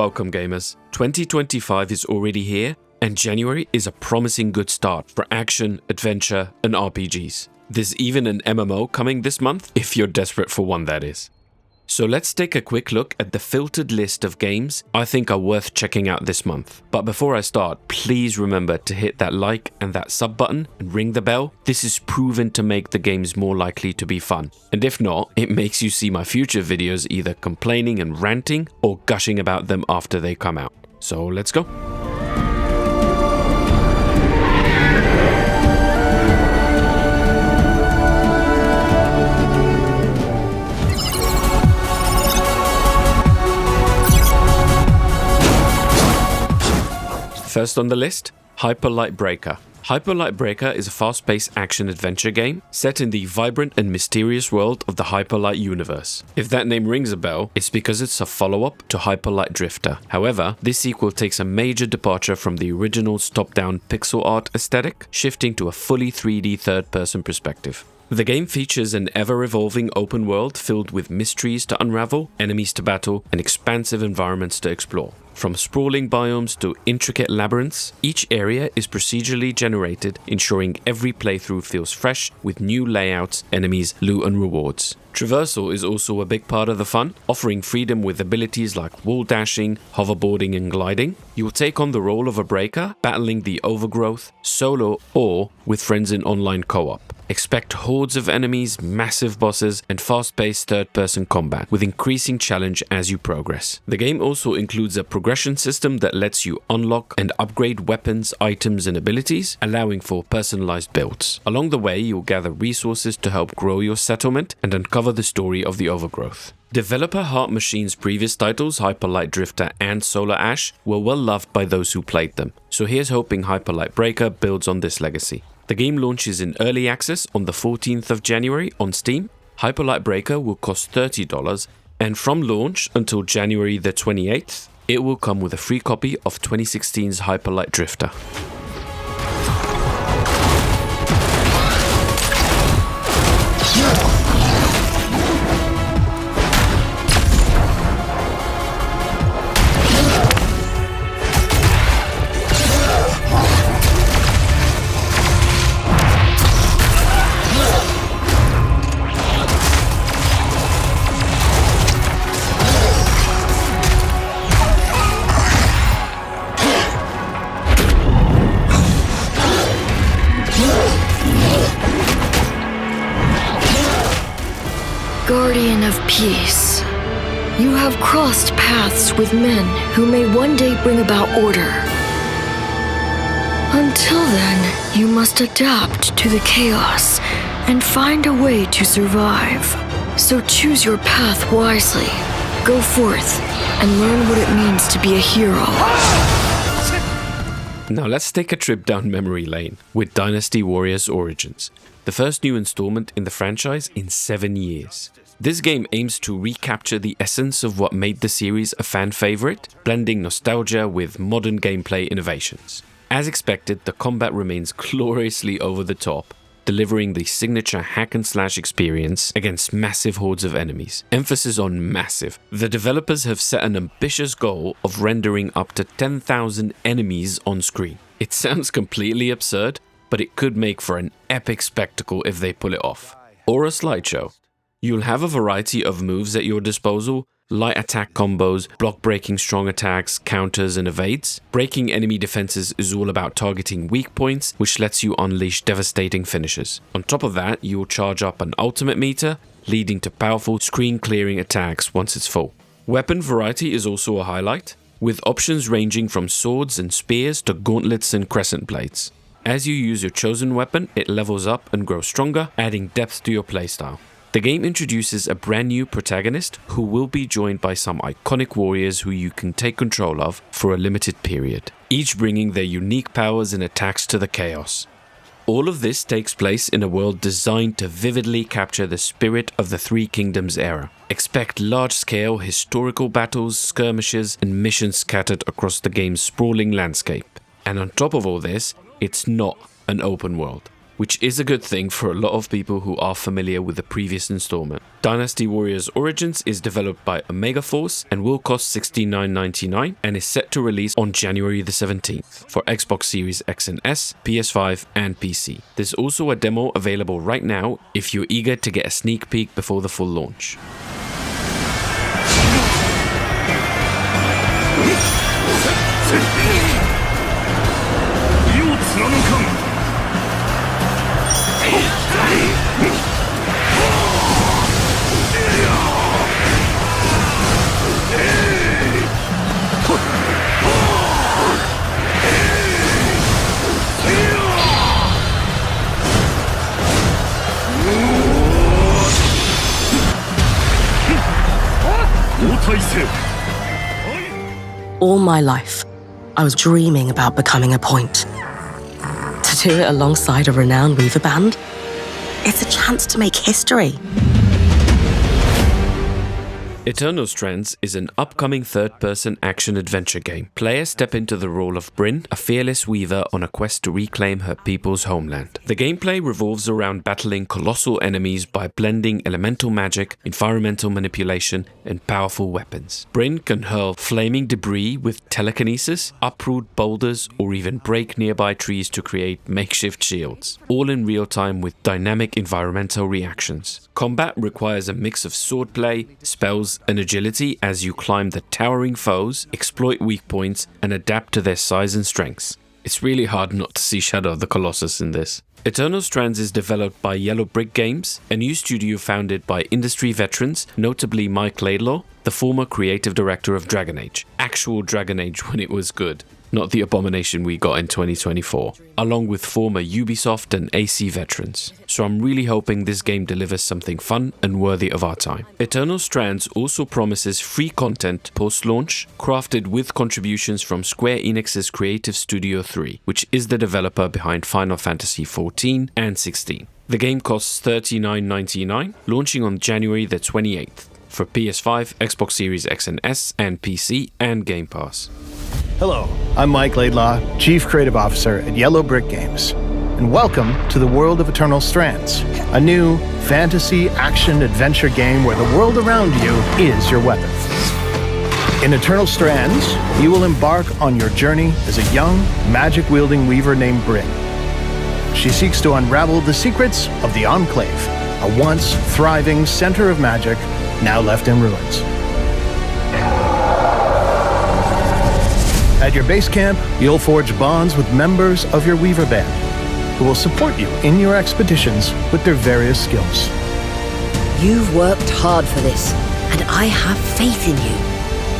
welcome gamers. 2025 is already here, and January is a promising good start for action, adventure, and RPGs. There's even an MMO coming this month, if you're desperate for one that is. So let's take a quick look at the filtered list of games I think are worth checking out this month. But before I start, please remember to hit that like and that sub button and ring the bell. This is proven to make the games more likely to be fun. And if not, it makes you see my future videos either complaining and ranting or gushing about them after they come out. So let's go. First on the list, Hyper Light Breaker. Hyper Light Breaker is a fast-paced action-adventure game set in the vibrant and mysterious world of the Hyper Light universe. If that name rings a bell, it's because it's a follow-up to Hyper Light Drifter. However, this sequel takes a major departure from the original top-down pixel art aesthetic, shifting to a fully 3D third-person perspective. The game features an ever-evolving open world filled with mysteries to unravel, enemies to battle, and expansive environments to explore. From sprawling biomes to intricate labyrinths, each area is procedurally generated, ensuring every playthrough feels fresh with new layouts, enemies, loot, and rewards. Traversal is also a big part of the fun, offering freedom with abilities like wall dashing, hoverboarding, and gliding. You will take on the role of a breaker, battling the overgrowth, solo, or with friends in online co-op. Expect hordes of enemies, massive bosses, and fast-paced third-person combat, with increasing challenge as you progress. The game also includes a progression system that lets you unlock and upgrade weapons, items, and abilities, allowing for personalized builds. Along the way, you'll gather resources to help grow your settlement and uncover the story of the overgrowth. Developer Heart Machine's previous titles, Hyper Light Drifter and Solar Ash, were well loved by those who played them, so here's hoping Hyper Light Breaker builds on this legacy. The game launches in early access on the 14th of January on Steam. Hyper Light Breaker will cost $30, and from launch until January the 28th, it will come with a free copy of 2016's Hyper Light Drifter. Guardian of Peace, you have crossed paths with men who may one day bring about order. Until then, you must adapt to the chaos and find a way to survive. So choose your path wisely, go forth, and learn what it means to be a hero. Now let's take a trip down memory lane with Dynasty Warriors Origins, the first new installment in the franchise in 7 years. This game aims to recapture the essence of what made the series a fan favorite, blending nostalgia with modern gameplay innovations. As expected, the combat remains gloriously over the top, delivering the signature hack-and-slash experience against massive hordes of enemies. Emphasis on massive. The developers have set an ambitious goal of rendering up to 10,000 enemies on screen. It sounds completely absurd, but it could make for an epic spectacle if they pull it off. Or a slideshow. You'll have a variety of moves at your disposal, light attack combos, block-breaking strong attacks, counters, and evades. Breaking enemy defenses is all about targeting weak points, which lets you unleash devastating finishes. On top of that, you'll charge up an ultimate meter, leading to powerful screen-clearing attacks once it's full. Weapon variety is also a highlight, with options ranging from swords and spears to gauntlets and crescent blades. As you use your chosen weapon, it levels up and grows stronger, adding depth to your playstyle. The game introduces a brand new protagonist who will be joined by some iconic warriors who you can take control of for a limited period, each bringing their unique powers and attacks to the chaos. All of this takes place in a world designed to vividly capture the spirit of the Three Kingdoms era. Expect large-scale historical battles, skirmishes, and missions scattered across the game's sprawling landscape. And on top of all this, it's not an open world. which is a good thing for a lot of people who are familiar with the previous installment. Dynasty Warriors Origins is developed by Omega Force and will cost $69.99 and is set to release on January the 17th for Xbox Series X and S, PS5 and PC. There's also a demo available right now if you're eager to get a sneak peek before the full launch. All my life, I was dreaming about becoming a point. To do it alongside a renowned Weaver band, it's a chance to make history. Eternal Strands is an upcoming third-person action-adventure game. Players step into the role of Bryn, a fearless weaver on a quest to reclaim her people's homeland. The gameplay revolves around battling colossal enemies by blending elemental magic, environmental manipulation, and powerful weapons. Bryn can hurl flaming debris with telekinesis, uproot boulders, or even break nearby trees to create makeshift shields, all in real time with dynamic environmental reactions. Combat requires a mix of swordplay, spells, and agility as you climb the towering foes, exploit weak points, and adapt to their size and strengths. It's really hard not to see Shadow of the Colossus in this. Eternal Strands is developed by Yellow Brick Games, a new studio founded by industry veterans, notably Mike Laidlaw, the former creative director of Dragon Age. Actual Dragon Age when it was good, not the abomination we got in 2024, along with former Ubisoft and AC veterans. So I'm really hoping this game delivers something fun and worthy of our time. Eternal Strands also promises free content post-launch, crafted with contributions from Square Enix's Creative Studio 3, which is the developer behind Final Fantasy XIV and 16. The game costs $39.99, launching on January the 28th for PS5, Xbox Series X and S, and PC, and Game Pass. Hello, I'm Mike Laidlaw, Chief Creative Officer at Yellow Brick Games, and welcome to the world of Eternal Strands, a new fantasy action-adventure game where the world around you is your weapon. In Eternal Strands, you will embark on your journey as a young, magic-wielding weaver named Bryn. She seeks to unravel the secrets of the Enclave, a once thriving center of magic now left in ruins. At your base camp, you'll forge bonds with members of your Weaver Band, who will support you in your expeditions with their various skills. You've worked hard for this, and I have faith in you.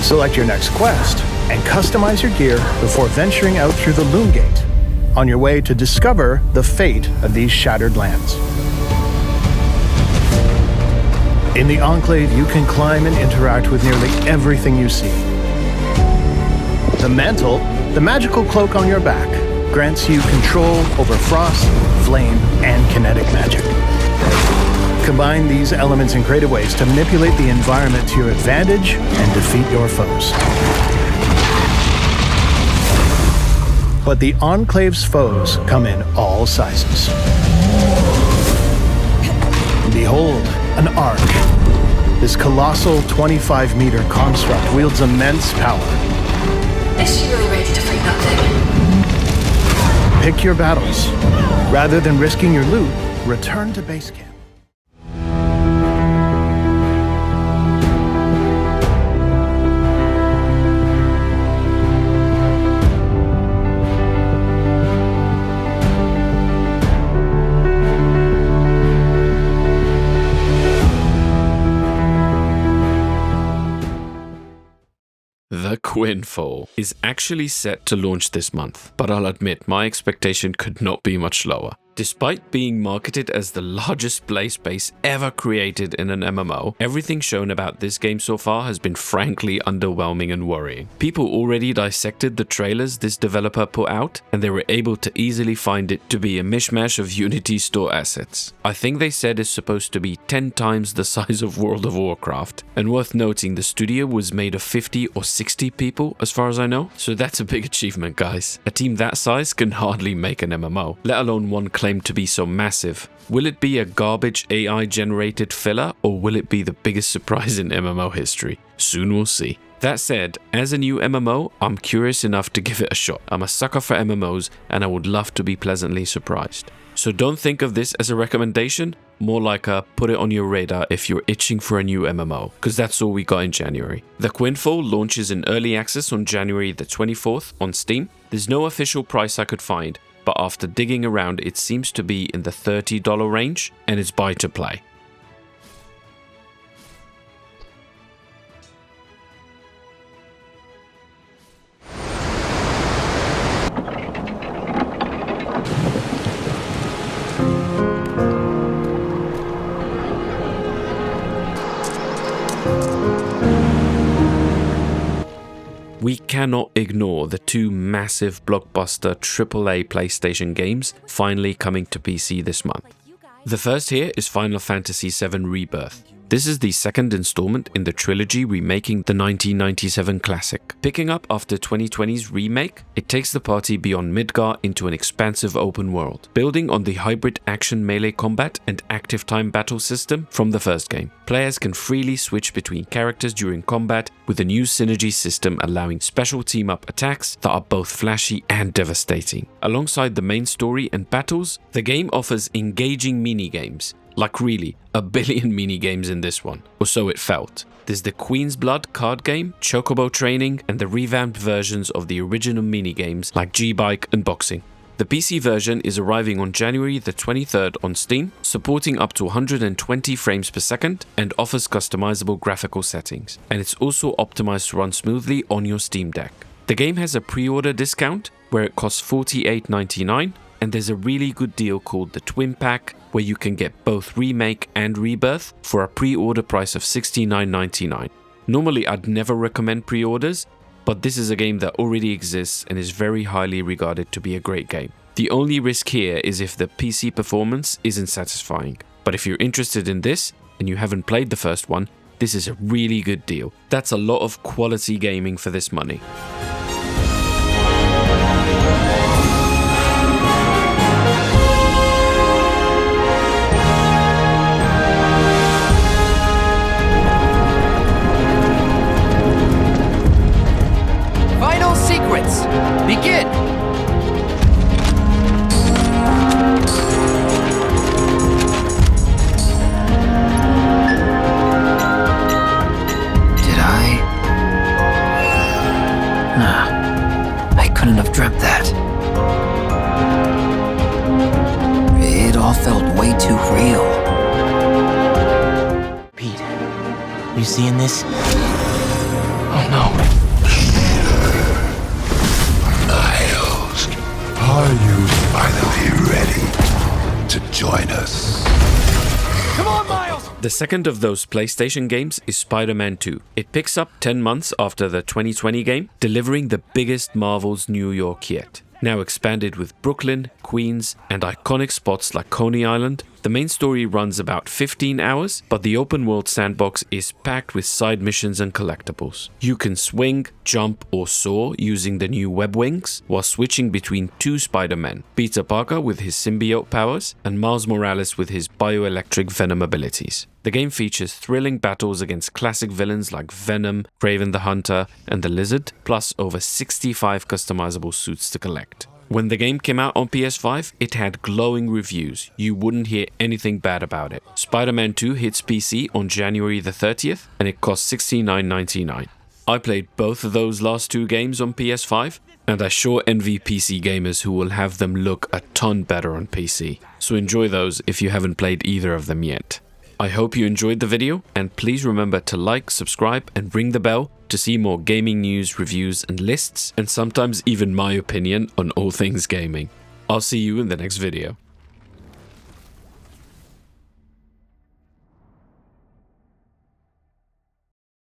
Select your next quest and customize your gear before venturing out through the Loom Gate, on your way to discover the fate of these shattered lands. In the Enclave, you can climb and interact with nearly everything you see. The mantle, the magical cloak on your back, grants you control over frost, flame, and kinetic magic. Combine these elements in creative ways to manipulate the environment to your advantage and defeat your foes. But the Enclave's foes come in all sizes. Behold, an Ark. This colossal 25-meter construct wields immense power. Is she really ready to fight that thing? Pick your battles. Rather than risking your loot, return to base camp. The Quinfall is actually set to launch this month, but I'll admit my expectation could not be much lower. Despite being marketed as the largest play space ever created in an MMO, everything shown about this game so far has been frankly underwhelming and worrying. People already dissected the trailers this developer put out, and they were able to easily find it to be a mishmash of Unity store assets. I think they said it's supposed to be 10 times the size of World of Warcraft, and worth noting the studio was made of 50 or 60 people as far as I know, so that's a big achievement, guys. A team that size can hardly make an MMO, let alone one claimed to be so massive. Will it be a garbage AI-generated filler, or will it be the biggest surprise in MMO history? Soon we'll see. That said, as a new MMO, I'm curious enough to give it a shot. I'm a sucker for MMOs, and I would love to be pleasantly surprised. So don't think of this as a recommendation, more like a put it on your radar if you're itching for a new MMO, because that's all we got in January. The Quinfall launches in early access on January the 24th on Steam. There's no official price I could find, but after digging around it seems to be in the $30 range, and it's buy to play. We cannot ignore the two massive blockbuster AAA PlayStation games finally coming to PC this month. The first here is Final Fantasy VII Rebirth. This is the second installment in the trilogy remaking the 1997 classic. Picking up after 2020's remake, it takes the party beyond Midgar into an expansive open world, building on the hybrid action melee combat and active time battle system from the first game. Players can freely switch between characters during combat with a new synergy system allowing special team-up attacks that are both flashy and devastating. Alongside the main story and battles, the game offers engaging minigames. Like really, a billion minigames in this one, or so it felt. There's the Queen's Blood card game, Chocobo training, and the revamped versions of the original minigames like G-Bike and Boxing. The PC version is arriving on January the 23rd on Steam, supporting up to 120 frames per second and offers customizable graphical settings. And it's also optimized to run smoothly on your Steam Deck. The game has a pre-order discount where it costs $48.99, and there's a really good deal called the Twin Pack where you can get both Remake and Rebirth for a pre-order price of $69.99. Normally I'd never recommend pre-orders, but this is a game that already exists and is very highly regarded to be a great game. The only risk here is if the PC performance isn't satisfying, but if you're interested in this and you haven't played the first one, this is a really good deal. That's a lot of quality gaming for this money. Begin! Did I? Nah, I couldn't have dreamt that. It all felt way too real. Pete, you seeing this? Oh no. Are you finally ready to join us? Come on, Miles! The second of those PlayStation games is Spider-Man 2. It picks up 10 months after the 2020 game, delivering the biggest Marvel's New York yet. Now expanded with Brooklyn, Queens, and iconic spots like Coney Island, the main story runs about 15 hours, but the open world sandbox is packed with side missions and collectibles. You can swing, jump, or soar using the new web wings, while switching between two Spider-Men, Peter Parker with his symbiote powers, and Miles Morales with his bioelectric venom abilities. The game features thrilling battles against classic villains like Venom, Kraven the Hunter, and the Lizard, plus over 65 customizable suits to collect. When the game came out on PS5, it had glowing reviews. You wouldn't hear anything bad about it. Spider-Man 2 hits PC on January the 30th, and it costs $69.99. I played both of those last two games on PS5, and I sure envy PC gamers who will have them look a ton better on PC. So enjoy those if you haven't played either of them yet. I hope you enjoyed the video, and please remember to like, subscribe, and ring the bell to see more gaming news, reviews, and lists, and sometimes even my opinion on all things gaming. I'll see you in the next video.